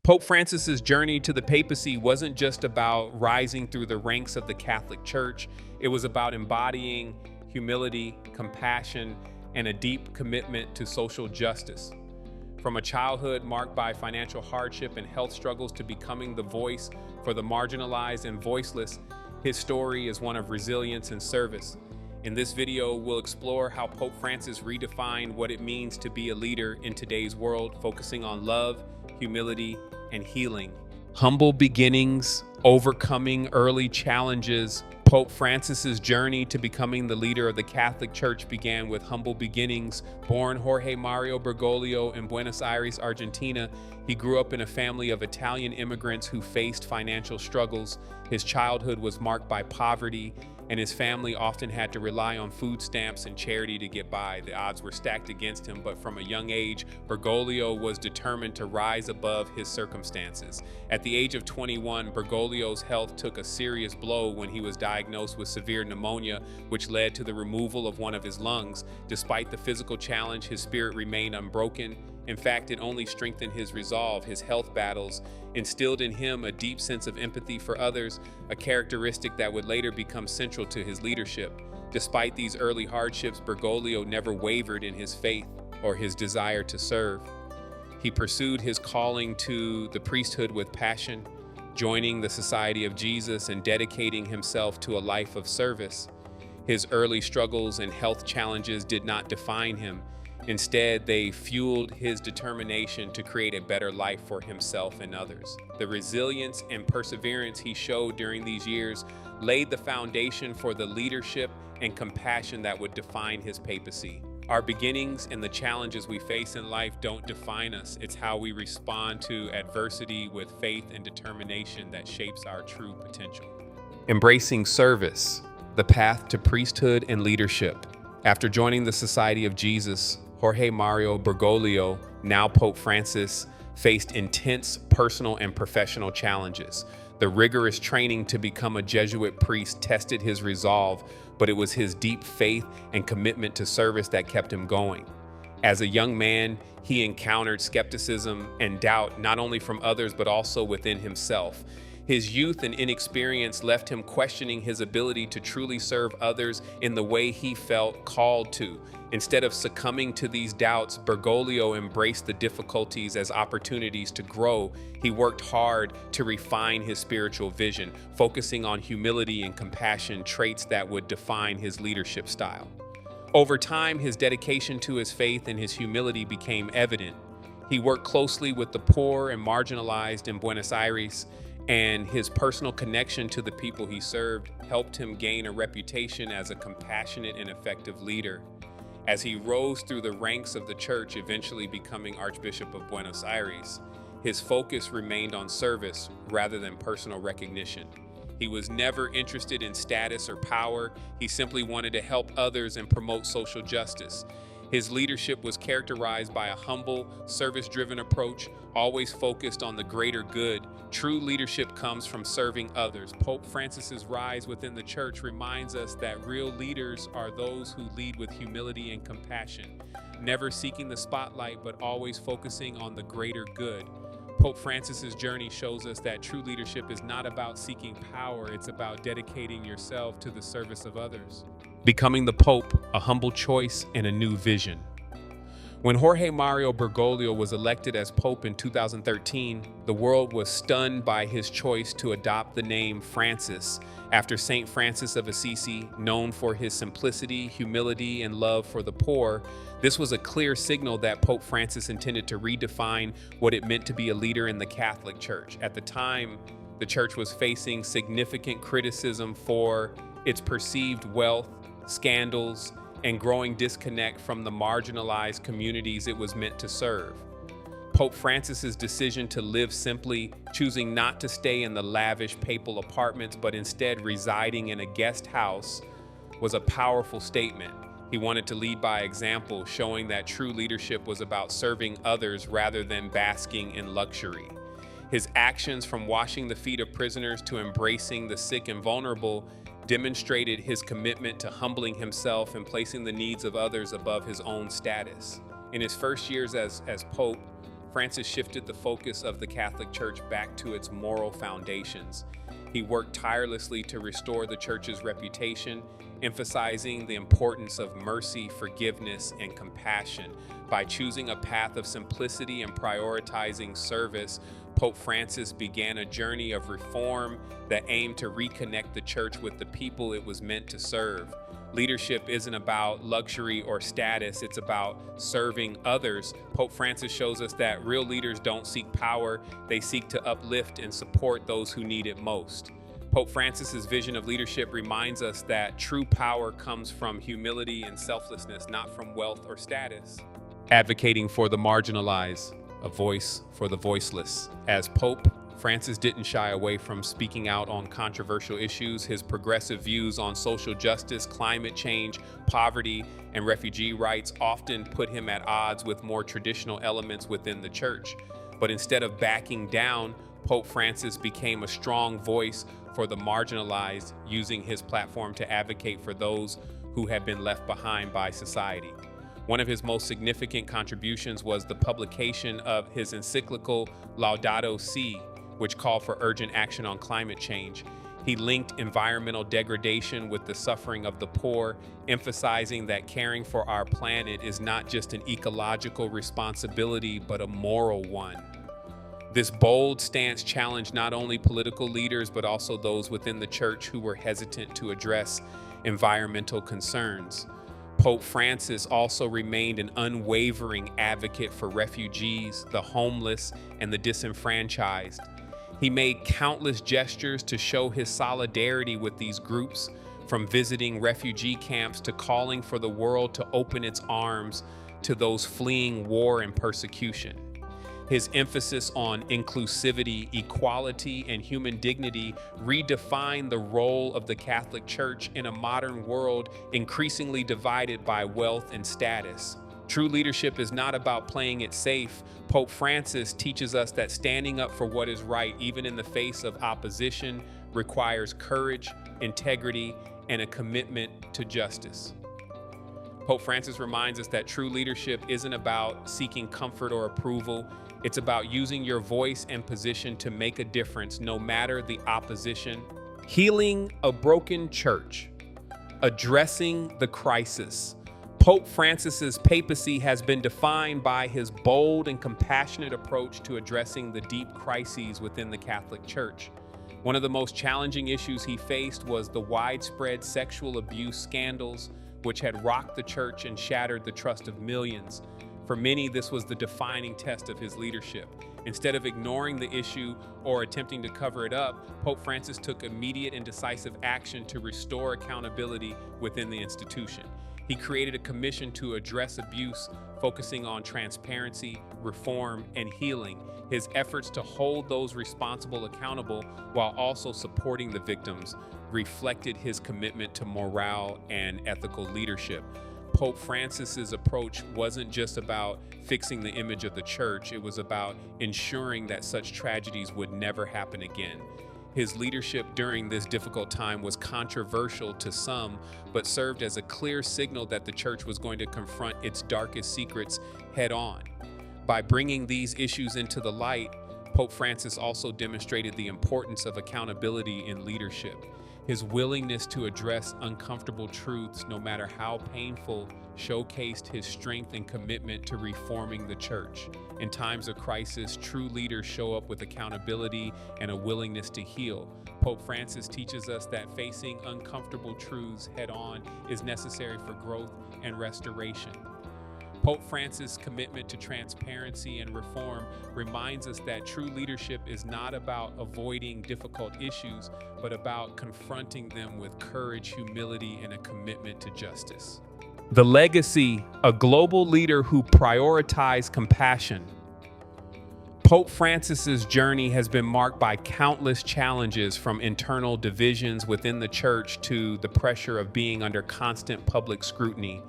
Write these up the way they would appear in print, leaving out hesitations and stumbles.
Pope Francis's journey to the papacy wasn't just about rising through the ranks of the Catholic Church. It was about embodying humility, compassion, and a deep commitment to social justice. From a childhood marked by financial hardship and health struggles to becoming the voice for the marginalized and voiceless, his story is one of resilience and service. In this video, we'll explore how Pope Francis redefined what it means to be a leader in today's world, focusing on love, humility, and healing. Humble beginnings, overcoming early challenges. Pope Francis's journey to becoming the leader of the Catholic Church began with humble beginnings. Born Jorge Mario Bergoglio in Buenos Aires, Argentina, he grew up in a family of Italian immigrants who faced financial struggles. His childhood was marked by poverty, and his family often had to rely on food stamps and charity to get by. The odds were stacked against him, but from a young age, Bergoglio was determined to rise above his circumstances. At the age of 21, Bergoglio's health took a serious blow when he was diagnosed with severe pneumonia, which led to the removal of one of his lungs. Despite the physical challenge, his spirit remained unbroken. In fact, it only strengthened his resolve. His health battles instilled in him a deep sense of empathy for others, a characteristic that would later become central to his leadership. Despite these early hardships, Bergoglio never wavered in his faith or his desire to serve. He pursued his calling to the priesthood with passion, joining the Society of Jesus and dedicating himself to a life of service. His early struggles and health challenges did not define him. Instead, they fueled his determination to create a better life for himself and others. The resilience and perseverance he showed during these years laid the foundation for the leadership and compassion that would define his papacy. Our beginnings and the challenges we face in life don't define us. It's how we respond to adversity with faith and determination that shapes our true potential. Embracing service, the path to priesthood and leadership. After joining the Society of Jesus, Jorge Mario Bergoglio, now Pope Francis, faced intense personal and professional challenges. The rigorous training to become a Jesuit priest tested his resolve, but it was his deep faith and commitment to service that kept him going. As a young man, he encountered skepticism and doubt, not only from others, but also within himself. His youth and inexperience left him questioning his ability to truly serve others in the way he felt called to. Instead of succumbing to these doubts, Bergoglio embraced the difficulties as opportunities to grow. He worked hard to refine his spiritual vision, focusing on humility and compassion, traits that would define his leadership style. Over time, his dedication to his faith and his humility became evident. He worked closely with the poor and marginalized in Buenos Aires, and his personal connection to the people he served helped him gain a reputation as a compassionate and effective leader. As he rose through the ranks of the church, eventually becoming Archbishop of Buenos Aires, his focus remained on service rather than personal recognition. He was never interested in status or power. He simply wanted to help others and promote social justice. His leadership was characterized by a humble, service-driven approach, always focused on the greater good. True leadership comes from serving others. Pope Francis's rise within the church reminds us that real leaders are those who lead with humility and compassion, never seeking the spotlight, but always focusing on the greater good. Pope Francis's journey shows us that true leadership is not about seeking power, it's about dedicating yourself to the service of others. Becoming the Pope, a humble choice and a new vision. When Jorge Mario Bergoglio was elected as Pope in 2013, the world was stunned by his choice to adopt the name Francis after Saint Francis of Assisi, known for his simplicity, humility, and love for the poor. This was a clear signal that Pope Francis intended to redefine what it meant to be a leader in the Catholic Church. At the time, the church was facing significant criticism for its perceived wealth, scandals, and growing disconnect from the marginalized communities it was meant to serve. Pope Francis's decision to live simply, choosing not to stay in the lavish papal apartments but instead residing in a guest house, was a powerful statement. He wanted to lead by example, showing that true leadership was about serving others rather than basking in luxury. His actions, from washing the feet of prisoners to embracing the sick and vulnerable, demonstrated his commitment to humbling himself and placing the needs of others above his own status. In his first years as Pope, Francis shifted the focus of the Catholic Church back to its moral foundations. He worked tirelessly to restore the Church's reputation, emphasizing the importance of mercy, forgiveness, and compassion. By choosing a path of simplicity and prioritizing service, Pope Francis began a journey of reform that aimed to reconnect the Church with the people it was meant to serve. Leadership isn't about luxury or status, it's about serving others. Pope Francis shows us that real leaders don't seek power, they seek to uplift and support those who need it most. Pope Francis's vision of leadership reminds us that true power comes from humility and selflessness, not from wealth or status. Advocating for the marginalized, a voice for the voiceless. As Pope, Francis didn't shy away from speaking out on controversial issues. His progressive views on social justice, climate change, poverty, and refugee rights often put him at odds with more traditional elements within the Church. But instead of backing down, Pope Francis became a strong voice for the marginalized, using his platform to advocate for those who had been left behind by society. One of his most significant contributions was the publication of his encyclical Laudato Si', which called for urgent action on climate change. He linked environmental degradation with the suffering of the poor, emphasizing that caring for our planet is not just an ecological responsibility, but a moral one. This bold stance challenged not only political leaders, but also those within the Church who were hesitant to address environmental concerns. Pope Francis also remained an unwavering advocate for refugees, the homeless, and the disenfranchised. He made countless gestures to show his solidarity with these groups, from visiting refugee camps to calling for the world to open its arms to those fleeing war and persecution. His emphasis on inclusivity, equality, and human dignity redefined the role of the Catholic Church in a modern world increasingly divided by wealth and status. True leadership is not about playing it safe. Pope Francis teaches us that standing up for what is right, even in the face of opposition, requires courage, integrity, and a commitment to justice. Pope Francis reminds us that true leadership isn't about seeking comfort or approval. It's about using your voice and position to make a difference, no matter the opposition. Healing a broken church, addressing the crisis. Pope Francis's papacy has been defined by his bold and compassionate approach to addressing the deep crises within the Catholic Church. One of the most challenging issues he faced was the widespread sexual abuse scandals, which had rocked the Church and shattered the trust of millions. For many, this was the defining test of his leadership. Instead of ignoring the issue or attempting to cover it up, Pope Francis took immediate and decisive action to restore accountability within the institution. He created a commission to address abuse, focusing on transparency, reform, and healing. His efforts to hold those responsible accountable while also supporting the victims reflected his commitment to morale and ethical leadership. Pope Francis's approach wasn't just about fixing the image of the Church, it was about ensuring that such tragedies would never happen again. His leadership during this difficult time was controversial to some, but served as a clear signal that the Church was going to confront its darkest secrets head on. By bringing these issues into the light, Pope Francis also demonstrated the importance of accountability in leadership. His willingness to address uncomfortable truths, no matter how painful, showcased his strength and commitment to reforming the Church. In times of crisis, true leaders show up with accountability and a willingness to heal. Pope Francis teaches us that facing uncomfortable truths head-on is necessary for growth and restoration. Pope Francis' commitment to transparency and reform reminds us that true leadership is not about avoiding difficult issues, but about confronting them with courage, humility, and a commitment to justice. The legacy, a global leader who prioritized compassion. Pope Francis's journey has been marked by countless challenges, from internal divisions within the Church to the pressure of being under constant public scrutiny.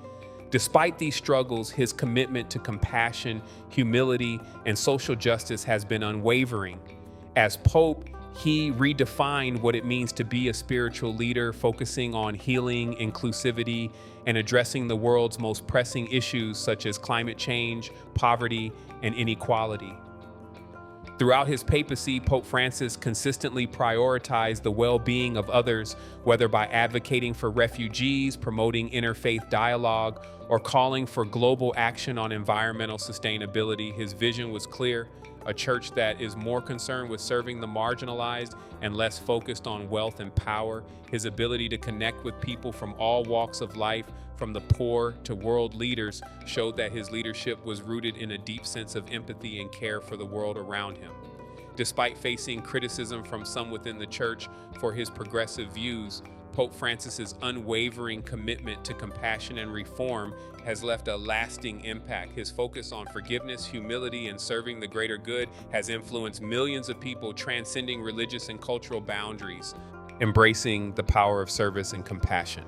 Despite these struggles, his commitment to compassion, humility, and social justice has been unwavering. As Pope, he redefined what it means to be a spiritual leader, focusing on healing, inclusivity, and addressing the world's most pressing issues such as climate change, poverty, and inequality. Throughout his papacy, Pope Francis consistently prioritized the well-being of others, whether by advocating for refugees, promoting interfaith dialogue, or calling for global action on environmental sustainability. His vision was clear: a church that is more concerned with serving the marginalized and less focused on wealth and power. His ability to connect with people from all walks of life, from the poor to world leaders, showed that his leadership was rooted in a deep sense of empathy and care for the world around him. Despite facing criticism from some within the church for his progressive views, Pope Francis's unwavering commitment to compassion and reform has left a lasting impact. His focus on forgiveness, humility, and serving the greater good has influenced millions of people, transcending religious and cultural boundaries, embracing the power of service and compassion.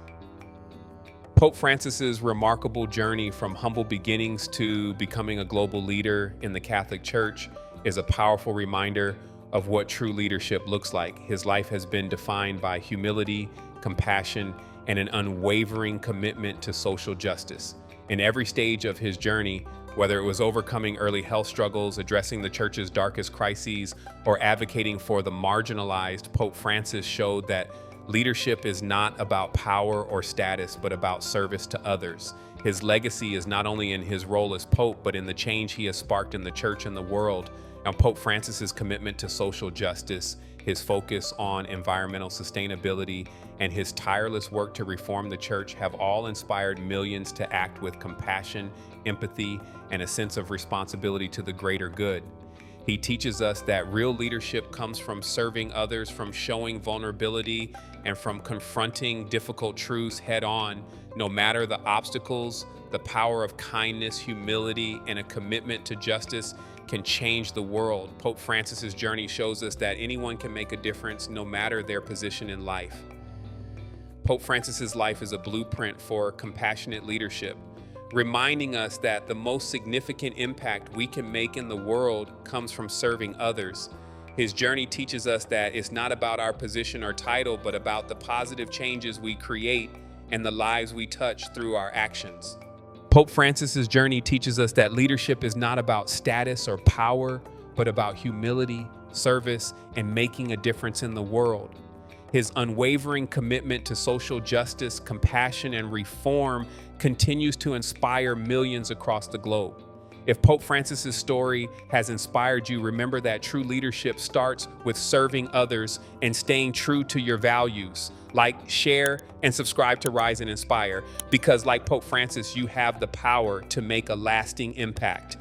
Pope Francis's remarkable journey from humble beginnings to becoming a global leader in the Catholic Church is a powerful reminder of what true leadership looks like. His life has been defined by humility, compassion, and an unwavering commitment to social justice. In every stage of his journey, whether it was overcoming early health struggles, addressing the church's darkest crises, or advocating for the marginalized, Pope Francis showed that leadership is not about power or status, but about service to others. His legacy is not only in his role as Pope, but in the change he has sparked in the church and the world. Now, Pope Francis's commitment to social justice, his focus on environmental sustainability, and his tireless work to reform the church have all inspired millions to act with compassion, empathy, and a sense of responsibility to the greater good. He teaches us that real leadership comes from serving others, from showing vulnerability, and from confronting difficult truths head on. No matter the obstacles, the power of kindness, humility, and a commitment to justice can change the world. Pope Francis's journey shows us that anyone can make a difference, no matter their position in life. Pope Francis's life is a blueprint for compassionate leadership, reminding us that the most significant impact we can make in the world comes from serving others. His journey teaches us that it's not about our position or title, but about the positive changes we create and the lives we touch through our actions. Pope Francis's journey teaches us that leadership is not about status or power, but about humility, service, and making a difference in the world. His unwavering commitment to social justice, compassion, and reform continues to inspire millions across the globe. If Pope Francis's story has inspired you, remember that true leadership starts with serving others and staying true to your values. Like, share, and subscribe to Rise and Inspire, because like Pope Francis, you have the power to make a lasting impact.